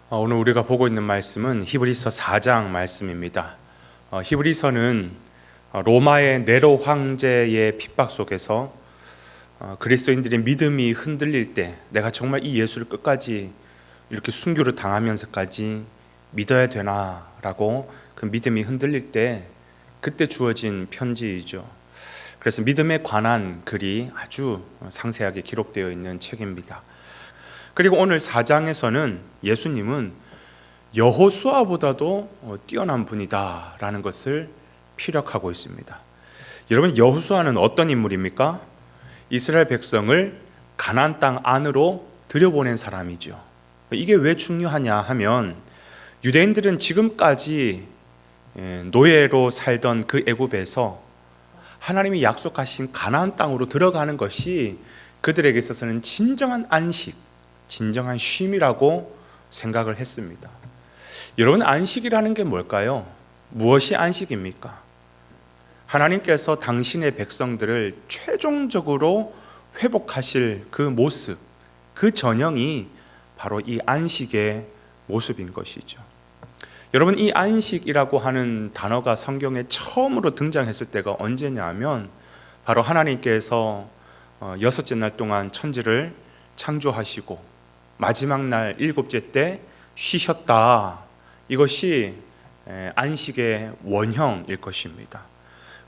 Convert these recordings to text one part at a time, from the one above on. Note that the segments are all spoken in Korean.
오늘 우리가 보고 있는 말씀은 히브리서 4장 말씀입니다. 히브리서는 로마의 네로 황제의 핍박 속에서 그리스도인들의 믿음이 흔들릴 때 내가 정말 이 예수를 끝까지 이렇게 순교를 당하면서까지 믿어야 되나라고 그 믿음이 흔들릴 때 그때 주어진 편지이죠. 그래서 믿음에 관한 글이 아주 상세하게 기록되어 있는 책입니다. 그리고 오늘 4장에서는 예수님은 여호수아보다도 뛰어난 분이다라는 것을 피력하고 있습니다. 여러분, 여호수아는 어떤 인물입니까? 이스라엘 백성을 가나안 땅 안으로 들여보낸 사람이죠. 이게 왜 중요하냐 하면 유대인들은 지금까지 노예로 살던 그 애굽에서 하나님이 약속하신 가나안 땅으로 들어가는 것이 그들에게 있어서는 진정한 안식, 진정한 쉼이라고 생각을 했습니다. 여러분, 안식이라는 게 뭘까요? 무엇이 안식입니까? 하나님께서 당신의 백성들을 최종적으로 회복하실 그 모습, 그 전형이 바로 이 안식의 모습인 것이죠. 여러분, 이 안식이라고 하는 단어가 성경에 처음으로 등장했을 때가 언제냐면 바로 하나님께서 6째 날 동안 천지를 창조하시고 마지막 날 7째 때 쉬셨다. 이것이 안식의 원형일 것입니다.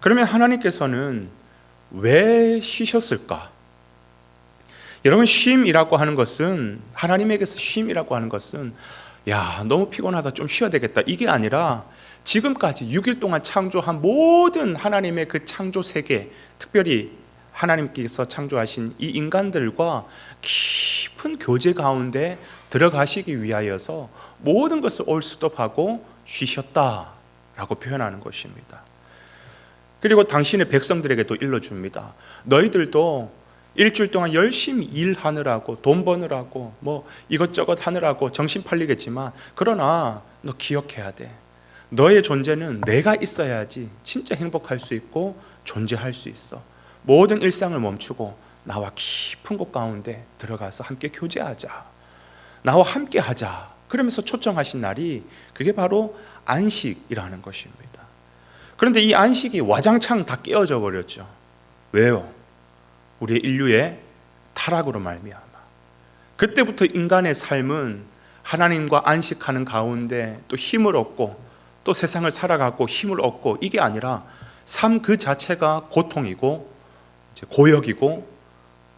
그러면 하나님께서는 왜 쉬셨을까? 여러분, 쉼이라고 하는 것은, 하나님에게서 쉼이라고 하는 것은 야, 너무 피곤하다, 좀 쉬어야 되겠다, 이게 아니라 지금까지 6일 동안 창조한 모든 하나님의 그 창조 세계, 특별히 하나님께서 창조하신 이 인간들과 깊은 교제 가운데 들어가시기 위하여서 모든 것을 올스톱하고 쉬셨다라고 표현하는 것입니다. 그리고 당신의 백성들에게도 일러줍니다. 너희들도 일주일 동안 열심히 일하느라고, 돈 버느라고, 뭐 이것저것 하느라고 정신 팔리겠지만, 그러나 너 기억해야 돼. 너의 존재는 내가 있어야지 진짜 행복할 수 있고 존재할 수 있어. 모든 일상을 멈추고 나와 깊은 곳 가운데 들어가서 함께 교제하자, 나와 함께 하자, 그러면서 초청하신 날이 그게 바로 안식이라는 것입니다. 그런데 이 안식이 와장창 다 깨어져 버렸죠. 왜요? 우리의 인류의 타락으로 말미암아. 그때부터 인간의 삶은 하나님과 안식하는 가운데 또 힘을 얻고 또 세상을 살아가고 힘을 얻고, 이게 아니라 삶 그 자체가 고통이고 고역이고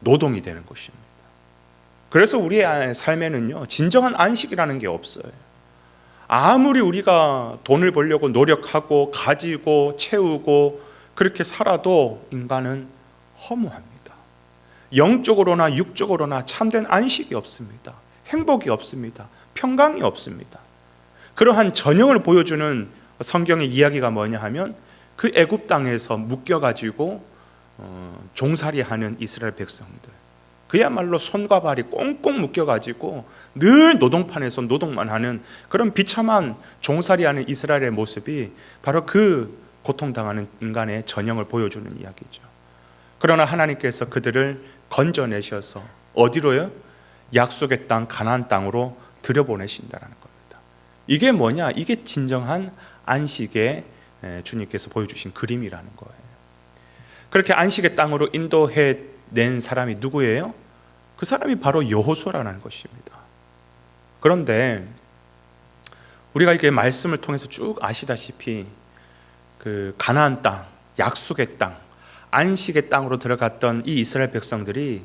노동이 되는 것입니다. 그래서 우리의 삶에는요, 진정한 안식이라는 게 없어요. 아무리 우리가 돈을 벌려고 노력하고 가지고 채우고 그렇게 살아도 인간은 허무합니다. 영적으로나 육적으로나 참된 안식이 없습니다. 행복이 없습니다. 평강이 없습니다. 그러한 전형을 보여주는 성경의 이야기가 뭐냐 하면 그 애굽 땅에서 묶여가지고 종살이하는 이스라엘 백성들, 그야말로 손과 발이 꽁꽁 묶여가지고 늘 노동판에서 노동만 하는 그런 비참한 종살이하는 이스라엘의 모습이 바로 그 고통당하는 인간의 전형을 보여주는 이야기죠. 그러나 하나님께서 그들을 건져내셔서 어디로요? 약속의 땅 가나안 땅으로 들여보내신다는 겁니다. 이게 뭐냐? 이게 진정한 안식의 주님께서 보여주신 그림이라는 거예요. 그렇게 안식의 땅으로 인도해 낸 사람이 누구예요? 그 사람이 바로 여호수아라는 것입니다. 그런데 우리가 이게 말씀을 통해서 쭉 아시다시피 그 가나안 땅, 약속의 땅, 안식의 땅으로 들어갔던 이 이스라엘 백성들이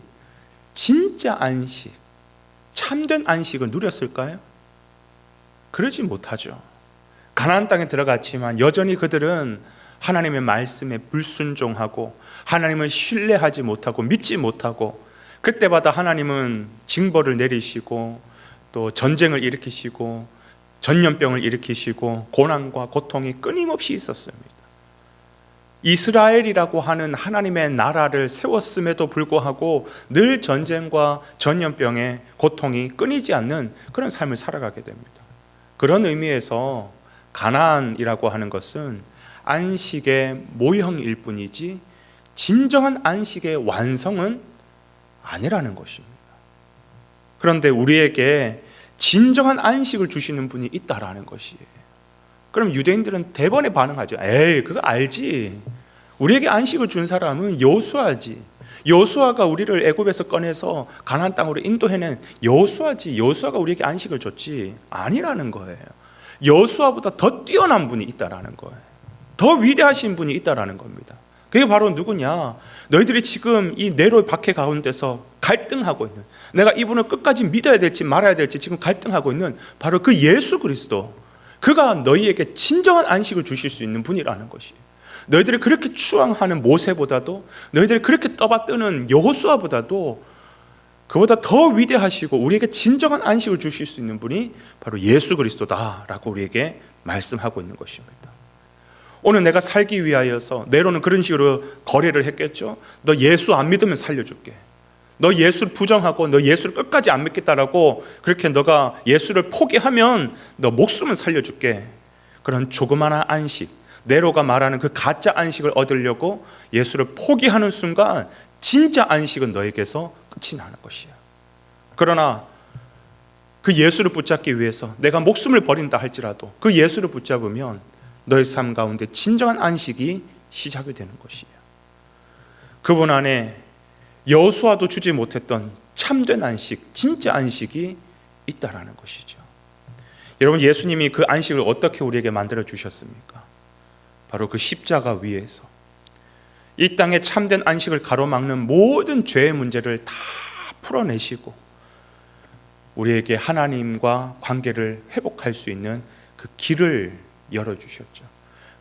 진짜 안식, 참된 안식을 누렸을까요? 그러지 못하죠. 가나안 땅에 들어갔지만 여전히 그들은 하나님의 말씀에 불순종하고 하나님을 신뢰하지 못하고 믿지 못하고, 그때마다 하나님은 징벌을 내리시고 또 전쟁을 일으키시고 전염병을 일으키시고 고난과 고통이 끊임없이 있었습니다. 이스라엘이라고 하는 하나님의 나라를 세웠음에도 불구하고 늘 전쟁과 전염병의 고통이 끊이지 않는 그런 삶을 살아가게 됩니다. 그런 의미에서 가나안이라고 하는 것은 안식의 모형일 뿐이지 진정한 안식의 완성은 아니라는 것입니다. 그런데 우리에게 진정한 안식을 주시는 분이 있다라는 것이에요. 그럼 유대인들은 대번에 반응하죠. 에이, 그거 알지. 우리에게 안식을 준 사람은 여호수아지. 여호수아가 우리를 애굽에서 꺼내서 가나안 땅으로 인도해낸 여호수아지. 여호수아가 우리에게 안식을 줬지. 아니라는 거예요. 여호수아보다 더 뛰어난 분이 있다라는 거예요. 더 위대하신 분이 있다라는 겁니다. 그게 바로 누구냐? 너희들이 지금 이 네로의 박해 가운데서 갈등하고 있는, 내가 이분을 끝까지 믿어야 될지 말아야 될지 지금 갈등하고 있는 바로 그 예수 그리스도, 그가 너희에게 진정한 안식을 주실 수 있는 분이라는 것이에요. 너희들이 그렇게 추앙하는 모세보다도, 너희들이 그렇게 떠받드는 여호수아보다도 그보다 더 위대하시고 우리에게 진정한 안식을 주실 수 있는 분이 바로 예수 그리스도다라고 우리에게 말씀하고 있는 것입니다. 오늘 내가 살기 위하여서, 네로는 그런 식으로 거래를 했겠죠. 너 예수 안 믿으면 살려줄게. 너 예수를 부정하고 너 예수를 끝까지 안 믿겠다라고 그렇게 너가 예수를 포기하면 너 목숨을 살려줄게. 그런 조그마한 안식, 네로가 말하는 그 가짜 안식을 얻으려고 예수를 포기하는 순간 진짜 안식은 너에게서 끝이 나는 것이야. 그러나 그 예수를 붙잡기 위해서 내가 목숨을 버린다 할지라도 그 예수를 붙잡으면 너의 삶 가운데 진정한 안식이 시작이 되는 것이에요. 그분 안에 여호수아도 주지 못했던 참된 안식, 진짜 안식이 있다라는 것이죠. 여러분, 예수님이 그 안식을 어떻게 우리에게 만들어 주셨습니까? 바로 그 십자가 위에서 이 땅에 참된 안식을 가로막는 모든 죄의 문제를 다 풀어내시고 우리에게 하나님과 관계를 회복할 수 있는 그 길을 열어주셨죠.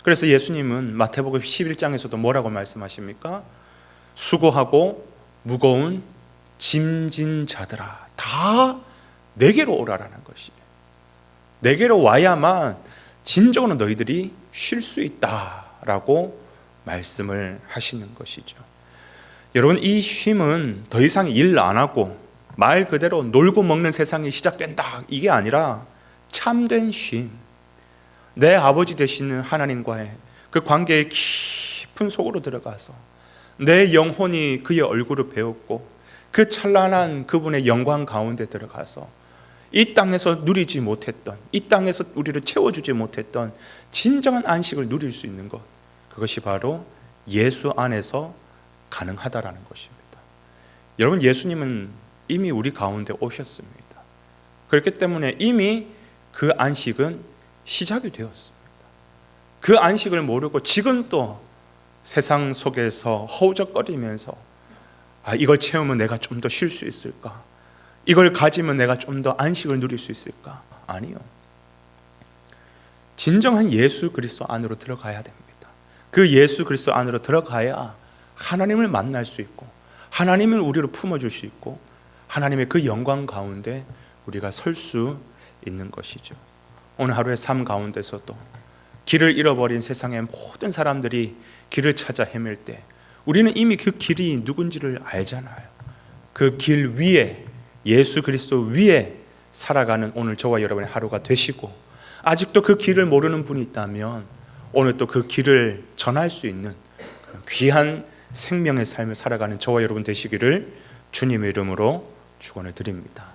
그래서 예수님은 마태복음 11장에서도 뭐라고 말씀하십니까? 수고하고 무거운 짐진 자들아, 다 내게로 오라라는 것이에요. 내게로 와야만 진정으로 너희들이 쉴 수 있다라고 말씀을 하시는 것이죠. 여러분, 이 쉼은 더 이상 일 안 하고 말 그대로 놀고 먹는 세상이 시작된다, 이게 아니라 참된 쉼, 내 아버지 되시는 하나님과의 그 관계의 깊은 속으로 들어가서 내 영혼이 그의 얼굴을 배웠고 그 찬란한 그분의 영광 가운데 들어가서 이 땅에서 누리지 못했던, 이 땅에서 우리를 채워주지 못했던 진정한 안식을 누릴 수 있는 것, 그것이 바로 예수 안에서 가능하다라는 것입니다. 여러분, 예수님은 이미 우리 가운데 오셨습니다. 그렇기 때문에 이미 그 안식은 시작이 되었습니다. 그 안식을 모르고 지금 또 세상 속에서 허우적거리면서 이걸 채우면 내가 좀 더 쉴 수 있을까? 이걸 가지면 내가 좀 더 안식을 누릴 수 있을까? 아니요. 진정한 예수 그리스도 안으로 들어가야 됩니다. 그 예수 그리스도 안으로 들어가야 하나님을 만날 수 있고 하나님을 우리로 품어줄 수 있고 하나님의 그 영광 가운데 우리가 설 수 있는 것이죠. 오늘 하루의 삶 가운데서도 길을 잃어버린 세상의 모든 사람들이 길을 찾아 헤맬 때 우리는 이미 그 길이 누군지를 알잖아요. 그 길 위에, 예수 그리스도 위에 살아가는 오늘 저와 여러분의 하루가 되시고, 아직도 그 길을 모르는 분이 있다면 오늘 또 그 길을 전할 수 있는 귀한 생명의 삶을 살아가는 저와 여러분 되시기를 주님의 이름으로 축원을 드립니다.